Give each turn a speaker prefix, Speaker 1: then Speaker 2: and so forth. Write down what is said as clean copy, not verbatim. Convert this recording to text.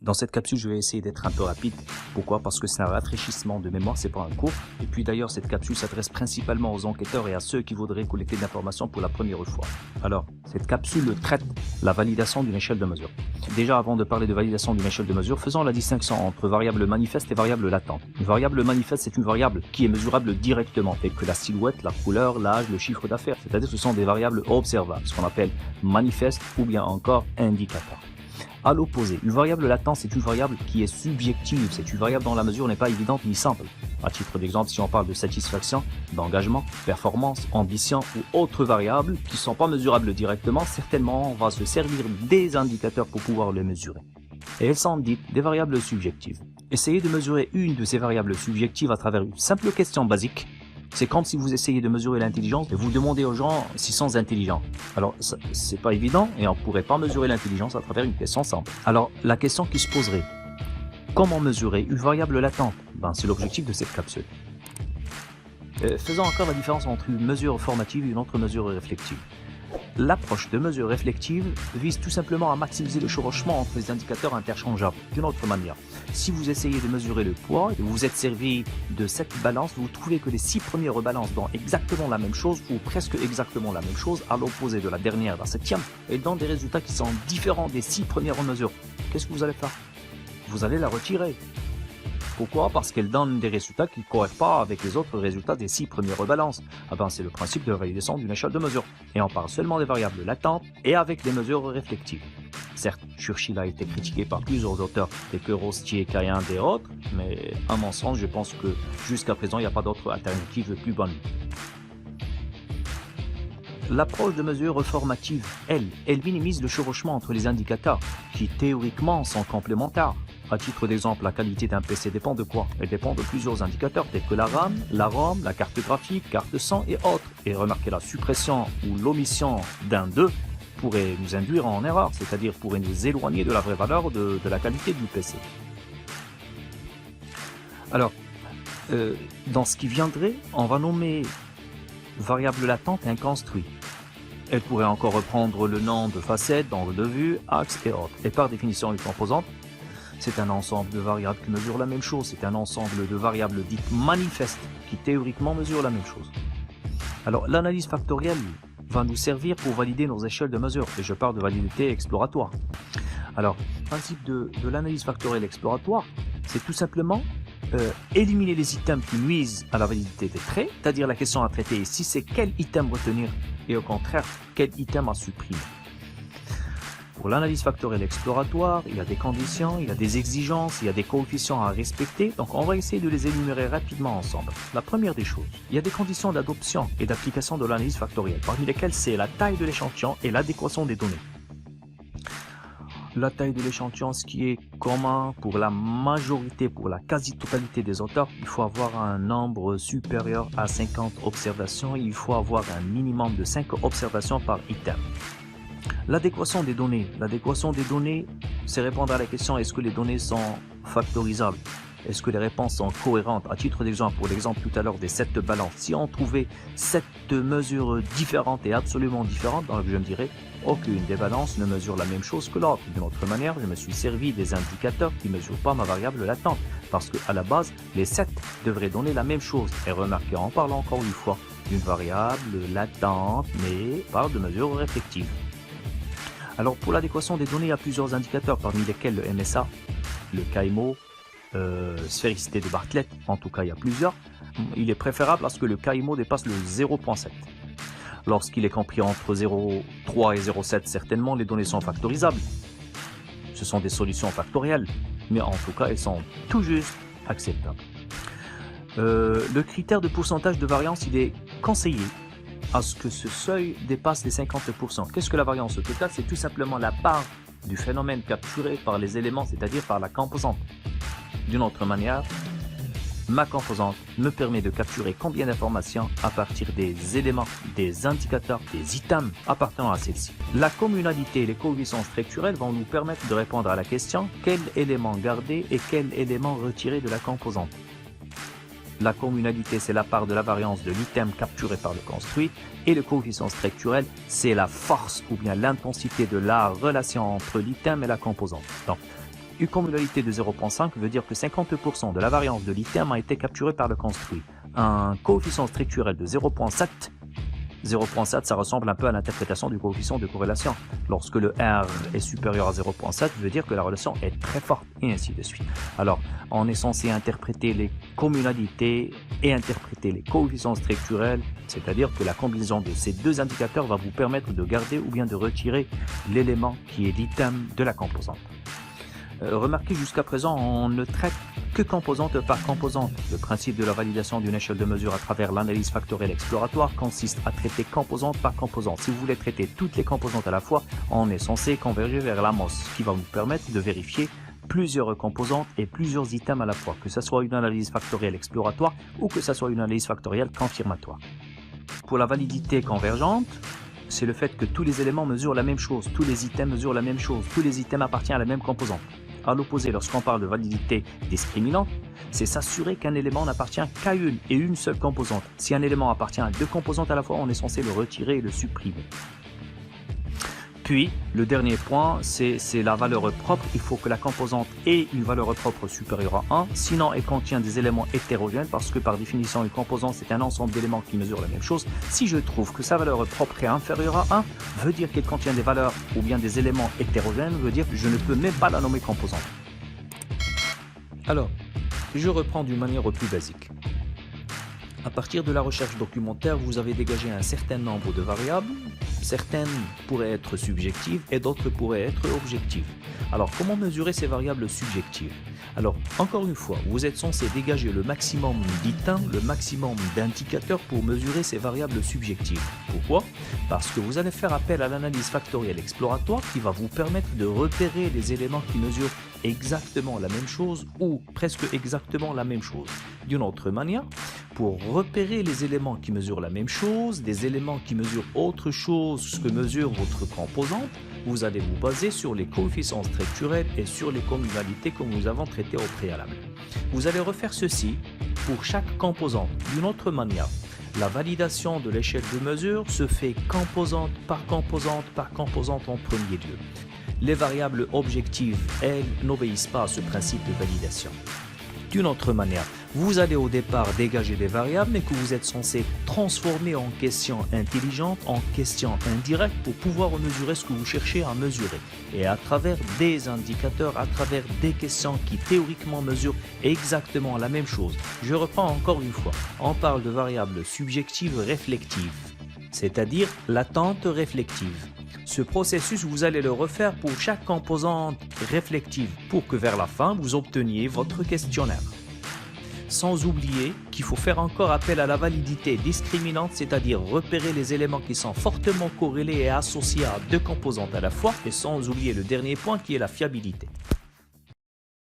Speaker 1: Dans cette capsule, je vais essayer d'être un peu rapide. Pourquoi? Parce que c'est un rafraîchissement de mémoire, c'est pas un cours. Et puis d'ailleurs, cette capsule s'adresse principalement aux enquêteurs et à ceux qui voudraient collecter de l'information pour la première fois. Alors, cette capsule traite la validation d'une échelle de mesure. Déjà, avant de parler de validation d'une échelle de mesure, faisons la distinction entre variable manifeste et variable latente. Une variable manifeste, c'est une variable qui est mesurable directement, telle que la silhouette, la couleur, l'âge, le chiffre d'affaires. C'est-à-dire que ce sont des variables observables, ce qu'on appelle manifeste ou bien encore indicateur. À l'opposé, une variable latente, c'est une variable qui est subjective, c'est une variable dont la mesure n'est pas évidente ni simple. À titre d'exemple, si on parle de satisfaction, d'engagement, performance, ambition ou autres variables qui ne sont pas mesurables directement, certainement on va se servir des indicateurs pour pouvoir les mesurer. Et elles sont dites des variables subjectives. Essayez de mesurer une de ces variables subjectives à travers une simple question basique. C'est comme si vous essayez de mesurer l'intelligence et vous demandez aux gens s'ils sont intelligents. Alors, c'est pas évident et on ne pourrait pas mesurer l'intelligence à travers une question simple. Alors, la question qui se poserait, comment mesurer une variable latente? C'est l'objectif de cette capsule. Faisons encore la différence entre une mesure formative et une autre mesure réflexive. L'approche de mesure réflexive vise tout simplement à maximiser le chevauchement entre les indicateurs interchangeables. D'une autre manière, si vous essayez de mesurer le poids et vous vous êtes servi de cette balance, vous trouvez que les 6 premières balances donnent exactement la même chose ou presque exactement la même chose, à l'opposé de la dernière, la 7e, et donnent des résultats qui sont différents des 6 premières mesures. Qu'est-ce que vous allez faire? Vous allez la retirer. Pourquoi? Parce qu'elle donne des résultats qui ne correspondent pas avec les autres résultats des 6 premières balances. C'est le principe de la validation d'une échelle de mesure. Et on parle seulement des variables latentes et avec les mesures réflectives. Certes, Churchill a été critiqué par plusieurs auteurs, tels que Rostier, Cayen et autres, mais à mon sens, je pense que jusqu'à présent, il n'y a pas d'autre alternative plus bonne. L'approche de mesure formative, elle minimise le chevauchement entre les indicateurs, qui théoriquement sont complémentaires. À titre d'exemple, la qualité d'un PC dépend de quoi? Elle dépend de plusieurs indicateurs tels que la RAM, la ROM, la carte graphique, carte son et autres. Et remarquez, la suppression ou l'omission d'un d'eux pourrait nous induire en erreur, c'est-à-dire pourrait nous éloigner de la vraie valeur de la qualité du PC. Alors, dans ce qui viendrait, on va nommer variable latente un construit. Elle pourrait encore reprendre le nom de facette, d'angle de vue, axe et autres. Et par définition, une composante, c'est un ensemble de variables qui mesurent la même chose. C'est un ensemble de variables dites manifestes qui théoriquement mesurent la même chose. Alors, l'analyse factorielle va nous servir pour valider nos échelles de mesure. Et je parle de validité exploratoire. Alors, le principe de l'analyse factorielle exploratoire, c'est tout simplement éliminer les items qui nuisent à la validité des traits, c'est-à-dire la question à traiter ici, c'est quel item retenir et au contraire, quel item à supprimer. Pour l'analyse factorielle exploratoire, il y a des conditions, il y a des exigences, il y a des coefficients à respecter, donc on va essayer de les énumérer rapidement ensemble. La première des choses, il y a des conditions d'adoption et d'application de l'analyse factorielle, parmi lesquelles c'est la taille de l'échantillon et l'adéquation des données. La taille de l'échantillon, ce qui est commun pour la majorité, pour la quasi-totalité des auteurs, il faut avoir un nombre supérieur à 50 observations, il faut avoir un minimum de 5 observations par item. L'adéquation des données, c'est répondre à la question est-ce que les données sont factorisables? Est-ce que les réponses sont cohérentes? À titre d'exemple, pour l'exemple tout à l'heure des 7 balances, si on trouvait 7 mesures différentes et absolument différentes, donc je me dirais aucune des balances ne mesure la même chose que l'autre. D'une autre manière, je me suis servi des indicateurs qui ne mesurent pas ma variable latente, parce qu'à la base, les 7 devraient donner la même chose. Et remarquez, en parlant encore une fois d'une variable latente, mais parle de mesures réflectives. Alors pour l'adéquation des données, il y a plusieurs indicateurs, parmi lesquels le MSA, le KMO, sphéricité de Bartlett, en tout cas il y a plusieurs. Il est préférable à ce que le KMO dépasse le 0.7. Lorsqu'il est compris entre 0.3 et 0.7, certainement les données sont factorisables. Ce sont des solutions factorielles, mais en tout cas elles sont tout juste acceptables. Le critère de pourcentage de variance, il est conseillé à ce que ce seuil dépasse les 50%. Qu'est-ce que la variance totale? C'est tout simplement la part du phénomène capturé par les éléments, c'est-à-dire par la composante. D'une autre manière, ma composante me permet de capturer combien d'informations à partir des éléments, des indicateurs, des items appartenant à celle-ci. La communalité et les coefficients structurels vont nous permettre de répondre à la question quel élément garder et quel élément retirer de la composante. La communalité, c'est la part de la variance de l'item capturé par le construit, et le coefficient structurel, c'est la force ou bien l'intensité de la relation entre l'item et la composante. Donc, Une communalité de 0.5 veut dire que 50% de la variance de l'item a été capturée par le construit. Un coefficient structurel de 0.7, ça ressemble un peu à l'interprétation du coefficient de corrélation. Lorsque le R est supérieur à 0.7, veut dire que la relation est très forte, et ainsi de suite. Alors, on est censé interpréter les communalités et interpréter les coefficients structurels, c'est-à-dire que la combinaison de ces deux indicateurs va vous permettre de garder ou bien de retirer l'élément qui est l'item de la composante. Remarquez, jusqu'à présent, on ne traite que composante par composante. Le principe de la validation d'une échelle de mesure à travers l'analyse factorielle exploratoire consiste à traiter composante par composante. Si vous voulez traiter toutes les composantes à la fois, on est censé converger vers l'AMOS, qui va vous permettre de vérifier plusieurs composantes et plusieurs items à la fois, que ce soit une analyse factorielle exploratoire ou que ce soit une analyse factorielle confirmatoire. Pour la validité convergente, c'est le fait que tous les éléments mesurent la même chose, tous les items mesurent la même chose, tous les items appartiennent à la même composante. À l'opposé, lorsqu'on parle de validité discriminante, c'est s'assurer qu'un élément n'appartient qu'à une et une seule composante. Si un élément appartient à deux composantes à la fois, on est censé le retirer et le supprimer. Puis, le dernier point, c'est la valeur propre. Il faut que la composante ait une valeur propre supérieure à 1, sinon elle contient des éléments hétérogènes, parce que par définition, une composante, c'est un ensemble d'éléments qui mesurent la même chose. Si je trouve que sa valeur propre est inférieure à 1, veut dire qu'elle contient des valeurs ou bien des éléments hétérogènes, veut dire que je ne peux même pas la nommer composante. Alors, je reprends d'une manière plus basique. À partir de la recherche documentaire, vous avez dégagé un certain nombre de variables. Certaines pourraient être subjectives et d'autres pourraient être objectives. Alors, comment mesurer ces variables subjectives? Alors, encore une fois, vous êtes censé dégager le maximum d'items, le maximum d'indicateurs pour mesurer ces variables subjectives. Pourquoi? Parce que vous allez faire appel à l'analyse factorielle exploratoire qui va vous permettre de repérer les éléments qui mesurent exactement la même chose ou presque exactement la même chose. D'une autre manière, pour repérer les éléments qui mesurent la même chose, des éléments qui mesurent autre chose que mesure votre composante, vous allez vous baser sur les coefficients structurels et sur les communalités que nous avons traitées au préalable. Vous allez refaire ceci pour chaque composante. D'une autre manière, la validation de l'échelle de mesure se fait composante par composante par composante en premier lieu. Les variables objectives, elles, n'obéissent pas à ce principe de validation. D'une autre manière, vous allez au départ dégager des variables, mais que vous êtes censé transformer en questions intelligentes, en questions indirectes pour pouvoir mesurer ce que vous cherchez à mesurer. Et à travers des indicateurs, à travers des questions qui théoriquement mesurent exactement la même chose. Je reprends encore une fois, on parle de variables subjectives réflectives, c'est-à-dire l'attente réflective. Ce processus, vous allez le refaire pour chaque composante réflective pour que vers la fin, vous obteniez votre questionnaire. Sans oublier qu'il faut faire encore appel à la validité discriminante, c'est-à-dire repérer les éléments qui sont fortement corrélés et associés à deux composantes à la fois, et sans oublier le dernier point qui est la fiabilité.